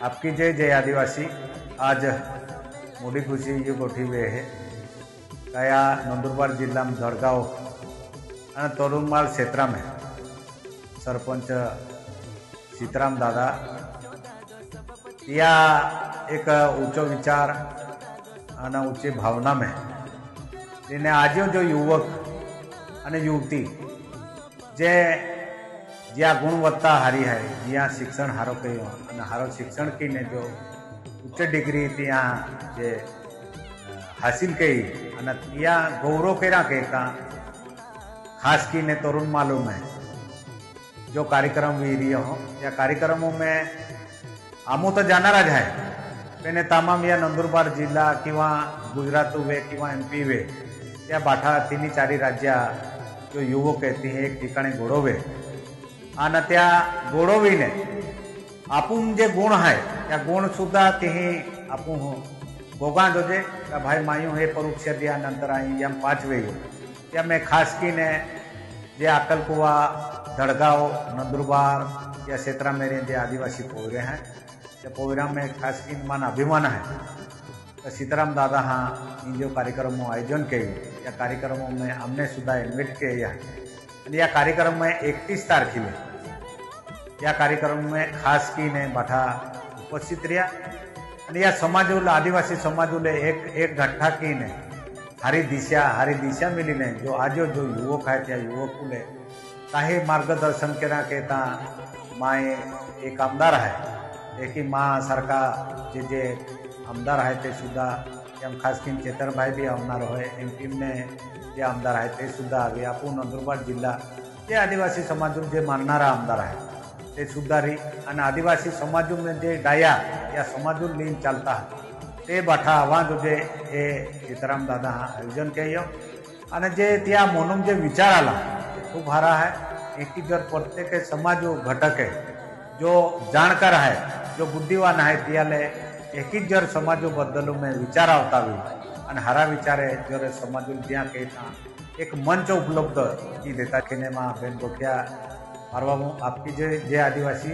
आपकी जय जय आदिवासी। आज मोडी खुशी ये गोठी वे है कया नंदुरबार जिल्हा में धड़गाव और तोरुमाल क्षेत्र में सरपंच सीताराम दादा या एक ऊंचो विचार और ऊंची भावना में तेने आज जो युवक और युवती जे ज्या गुणवत्ता हारी है ज्या शिक्षण हारो कहो और हारो शिक्षण की ने जो उच्च डिग्री त्या जे हासिल कई और त्या गौरव करा कहता खास की ने तरुण मालूम है जो कार्यक्रम वी रही हो या कार्यक्रमों में आमू तो जाना है पेने तमाम या नंदुरबार जिल्हा किंवा गुजरात वे किंवा MP वे त्या बाठा तीन चारी राज्य जो युवक है ती एक ठिकाणी गोडवे आणि त्या गोडवीने आपण जे गुण आहे त्या गुण सुद्धा तेही आपण गोगा जोजे भाई मायू हे परीक्ष दिया नंतर आई एम 5 वे त्या में खास की ने जे अकलकुआ धड़गाव नंदुरबार या क्षेत्र में जे आदिवासी पोवरे हैं त्या पोवरा में खास की मन अभिमान है तो सीताराम दादा हाँ इन जो कार्यक्रमों आयोजन किए या कार्यक्रमों में हमने सुधा इन्वाइट किया या कार्यक्रम में 31 तारखेला या कार्यक्रम में खास की ने बाठा उपस्थित रहा या समाजोले आदिवासी समाजोले एक गठ्ठा की ने हारी दिशा मिली ने जो आज जो युवक है त्या युवक ने काही मार्गदर्शन करा कहता माए एक आमदार है एक ही माँ सारखा जे आमदार है ते सुद्धा एम खास की चेतर भाई भी आवनार होय MP में जे आमदार है ते सुद्धा आवे आपण नंदुरबार जिल्हा जे आदिवासी समाज जे मानणारा आमदार है ते सुद्धा री आणि आदिवासी समाज में जे डाया या समाज लीन चालता ते बाठा आवा जो जे ए सीताराम दादा आयोजन किया आणि जे त्या म्हणून जे विचार आला खूप हारा है एक जर प्रत्येक समाज घटक है जो जानकार है जो बुद्धिवान है त्याले एक जर समाज बद्दल में विचार आवता आणि हारा विचारे जर समाज त्या कहता एक मंच उपलब्ध की देता केने बेन गोठिया आपकी जे आदिवासी